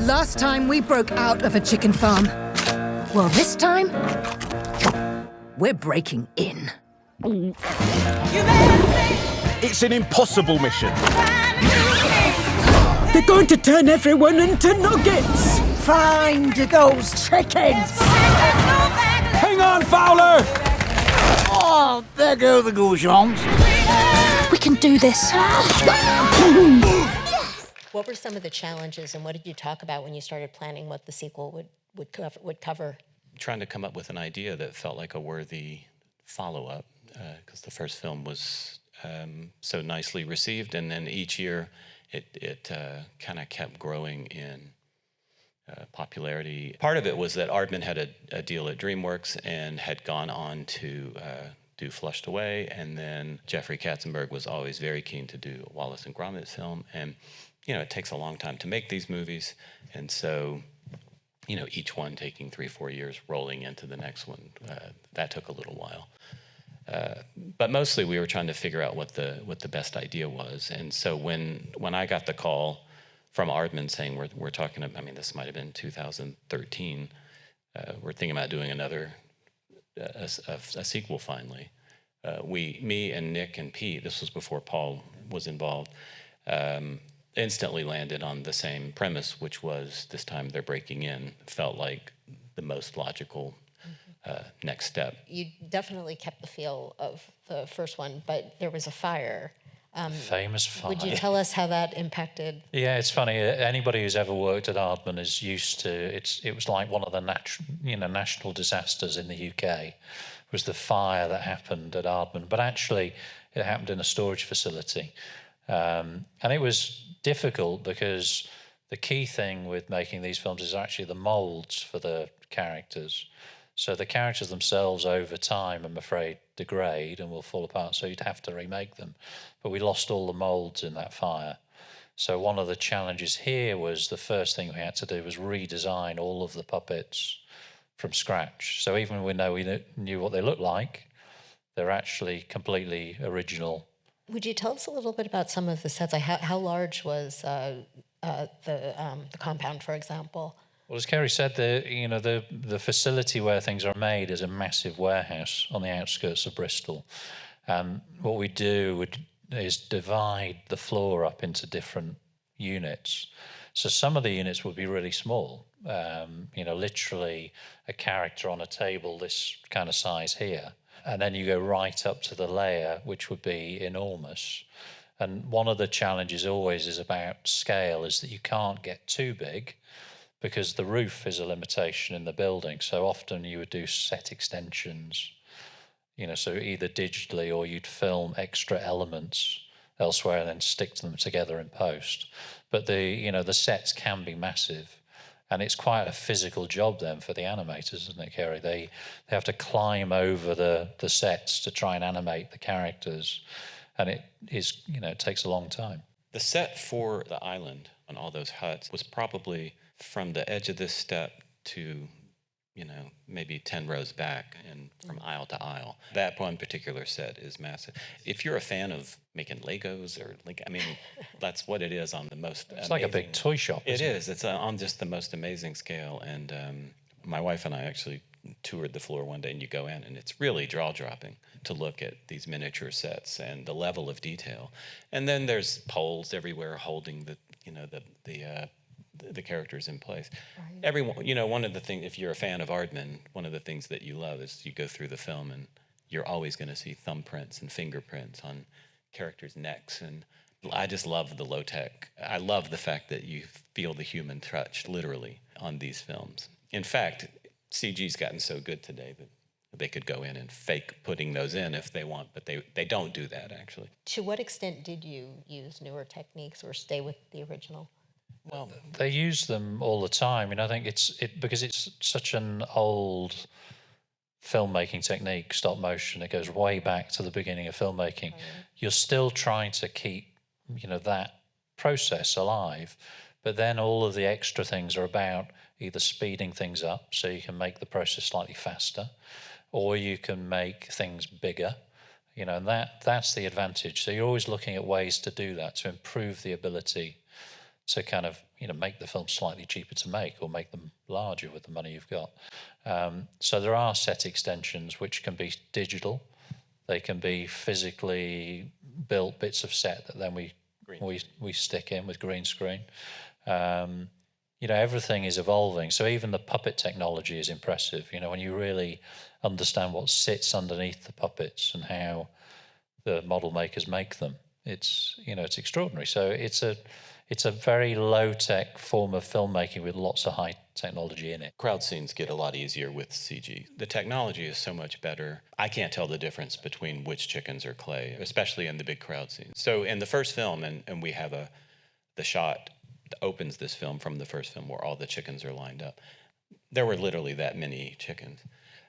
Last time we broke out of a chicken farm. Well, this time, we're breaking in. It's an impossible mission. They're going to turn everyone into nuggets! Find those chickens! Hang on, Fowler! Oh, there go the goujons. We can do this. What were some of the challenges, and what did you talk about when you started planning what the sequel would cover? Trying to come up with an idea that felt like a worthy follow-up, because the first film was so nicely received, and then each year it kind of kept growing in popularity. Part of it was that Aardman had a deal at DreamWorks and had gone on to do Flushed Away, and then Jeffrey Katzenberg was always very keen to do a Wallace and Gromit film, and it takes a long time to make these movies, and so each one taking 3-4 years rolling into the next one, that took a little while. But mostly we were trying to figure out what the best idea was, and so when I got the call from Aardman saying we're talking, this might have been 2013, we're thinking about doing another a sequel finally. Me and Nick and Pete, this was before Paul was involved, instantly landed on the same premise, which was this time they're breaking in. Felt like the most logical next step. You definitely kept the feel of the first one, but there was a fire. Famous fire. Would you tell us how that impacted? Yeah, it's funny. Anybody who's ever worked at Aardman is used to it was like one of the national disasters in the UK. Was the fire that happened at Aardman, but actually it happened in a storage facility, and it was difficult because the key thing with making these films is actually the molds for the characters. So the characters themselves over time, I'm afraid, degrade and will fall apart, so you'd have to remake them. But we lost all the molds in that fire. So one of the challenges here was the first thing we had to do was redesign all of the puppets from scratch. So even we knew what they looked like, they're actually completely original. Would you tell us a little bit about some of the sets? Like how large was the compound, for example? Well, as Karey said, the facility where things are made is a massive warehouse on the outskirts of Bristol. What we do is divide the floor up into different units. So some of the units would be really small, literally a character on a table this kind of size here. And then you go right up to the layer, which would be enormous. And one of the challenges always is about scale, is that you can't get too big because the roof is a limitation in the building. So often you would do set extensions, so either digitally or you'd film extra elements elsewhere and then stick them together in post. But the sets can be massive. And it's quite a physical job then for the animators, isn't it, Karey? They have to climb over the sets to try and animate the characters. And it takes a long time. The set for the island on all those huts was probably from the edge of this step to, maybe 10 rows back and from aisle to aisle. That one particular set is massive. If you're a fan of making Legos that's what it is on the most It's like a big toy shop, isn't it? It's on just the most amazing scale. And my wife and I actually toured the floor one day, and you go in, and it's really jaw-dropping to look at these miniature sets and the level of detail. And then there's poles everywhere holding the characters in place. Right. Everyone, one of the things, if you're a fan of Aardman, one of the things that you love is you go through the film and you're always going to see thumbprints and fingerprints on characters' necks. And I just love the low-tech. I love the fact that you feel the human touch, literally, on these films. In fact, CG's gotten so good today that they could go in and fake putting those in if they want, but they don't do that, actually. To what extent did you use newer techniques or stay with the original? Well, they use them all the time. I think because it's such an old filmmaking technique, stop motion. It goes way back to the beginning of filmmaking. You're still trying to keep, that process alive, but then all of the extra things are about either speeding things up so you can make the process slightly faster, or you can make things bigger. And that's the advantage. So you're always looking at ways to do that, to improve the ability to kind of, make the film slightly cheaper to make or make them larger with the money you've got. So there are set extensions which can be digital. They can be physically built bits of set that then we stick in with green screen. Everything is evolving. So even the puppet technology is impressive. When you really understand what sits underneath the puppets and how the model makers make them, it's extraordinary. So it's a very low-tech form of filmmaking with lots of high technology in it. Crowd scenes get a lot easier with CG. The technology is so much better. I can't tell the difference between which chickens are clay, especially in the big crowd scenes. So in the first film, and we have the shot that opens this film from the first film where all the chickens are lined up. There were literally that many chickens.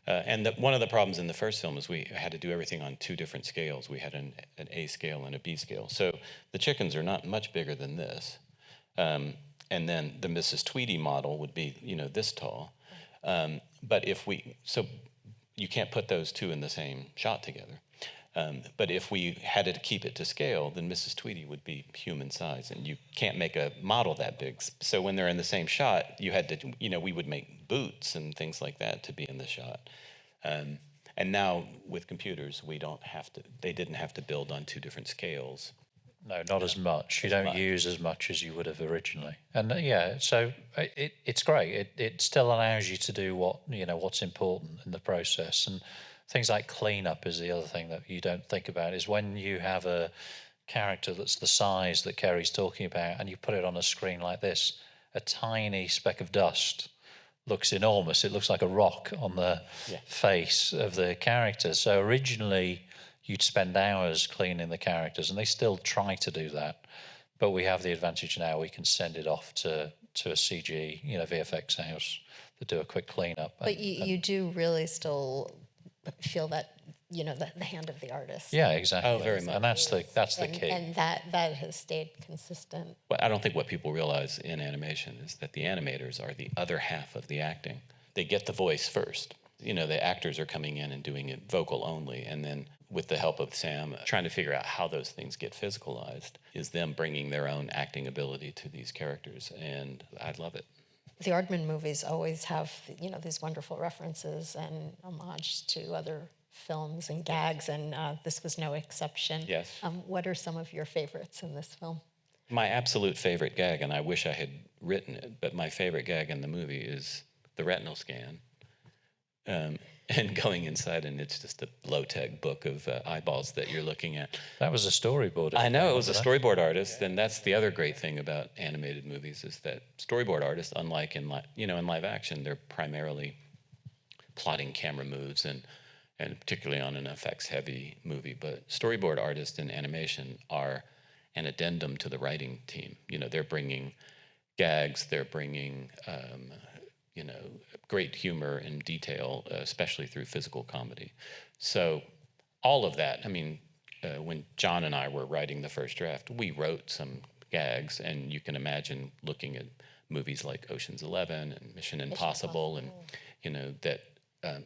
And one of the problems in the first film is we had to do everything on 2 different scales. We had an A scale and a B scale. So the chickens are not much bigger than this. And then the Mrs. Tweedy model would be, this tall. But so you can't put those 2 in the same shot together. But if we had to keep it to scale, then Mrs. Tweedy would be human size, and you can't make a model that big. So when they're in the same shot, you had to, we would make boots and things like that to be in the shot. And now with computers, they didn't have to build on 2 different scales. No, not as much. You don't use as much as you would have originally. And so it's great. It still allows you to do what's important in the process. And things like cleanup is the other thing that you don't think about, is when you have a character that's the size that Karey's talking about and you put it on a screen like this, a tiny speck of dust looks enormous. It looks like a rock on the face of the character. So originally you'd spend hours cleaning the characters, and they still try to do that. But we have the advantage now, we can send it off to a CG, VFX house that do a quick cleanup. But you do really still feel that, the hand of the artist. Yeah, exactly. Oh, very much. And that's the key. And that has stayed consistent. But I don't think what people realize in animation is that the animators are the other half of the acting. They get the voice first. The actors are coming in and doing it vocal only, and then with the help of Sam, trying to figure out how those things get physicalized is them bringing their own acting ability to these characters, and I love it. The Aardman movies always have, these wonderful references and homage to other films and gags, and this was no exception. Yes. What are some of your favorites in this film? My absolute favorite gag, and I wish I had written it, but my favorite gag in the movie is the retinal scan. And going inside, and it's just a low-tech book of eyeballs that you're looking at. That was a storyboard. I know, it was a storyboard artist, and that's the other great thing about animated movies is that storyboard artists, unlike in live action, they're primarily plotting camera moves and particularly on an effects-heavy movie. But storyboard artists in animation are an addendum to the writing team. They're bringing gags, they're bringing great humor and detail, especially through physical comedy. So all of that, when John and I were writing the first draft, we wrote some gags, and you can imagine looking at movies like Ocean's 11 and Mission Impossible, and that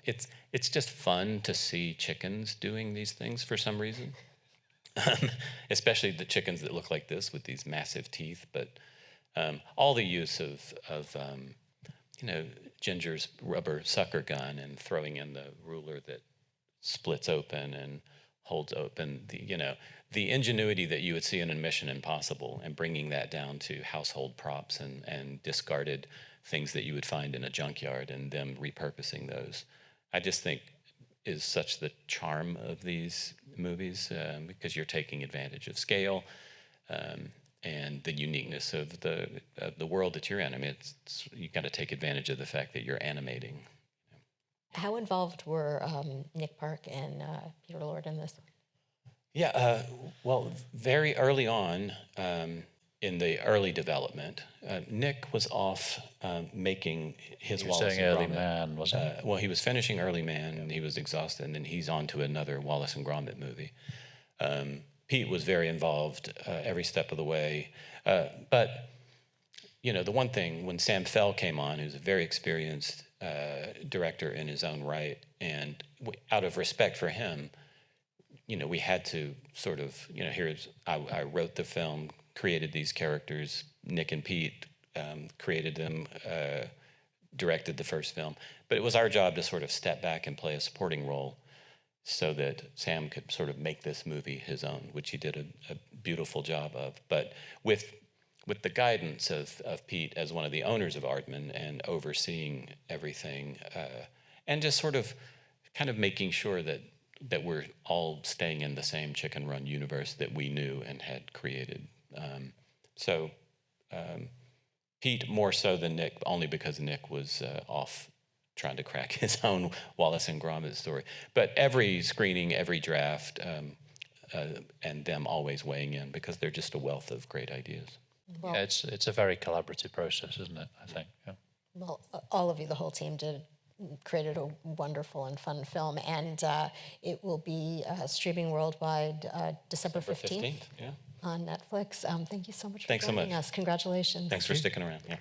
it's just fun to see chickens doing these things for some reason, especially the chickens that look like this with these massive teeth. But all the use of Ginger's rubber sucker gun and throwing in the ruler that splits open and holds open, the ingenuity that you would see in a Mission Impossible, and bringing that down to household props and discarded things that you would find in a junkyard and them repurposing those, I just think is such the charm of these movies, because you're taking advantage of scale, and the uniqueness of the world that you're in. You got to take advantage of the fact that you're animating. How involved were Nick Park and Peter Lord in this? Yeah, well, very early on in the early development, Nick was off making his Wallace and Early Gromit. Man, wasn't he? Well, he was finishing Early Man, and he was exhausted, and then he's on to another Wallace and Gromit movie. Pete was very involved every step of the way. But, the one thing, when Sam Fell came on, who's a very experienced director in his own right, and out of respect for him, we had to sort of, I wrote the film, created these characters, Nick and Pete created them, directed the first film. But it was our job to sort of step back and play a supporting role so that Sam could sort of make this movie his own, which he did a beautiful job of. But with the guidance of Pete as one of the owners of Aardman and overseeing everything, and just sort of kind of making sure that we're all staying in the same Chicken Run universe that we knew and had created. Pete more so than Nick, only because Nick was off trying to crack his own Wallace and Gromit story. But every screening, every draft, and them always weighing in, because they're just a wealth of great ideas. Well, Yeah, it's a very collaborative process, isn't it? I think. Yeah. well, all of you, the whole team, created a wonderful and fun film, and it will be streaming worldwide December 15th. Yeah. On Netflix. Thank you so much for Thanks so joining much. us. Congratulations. Thanks for sticking around. Yeah.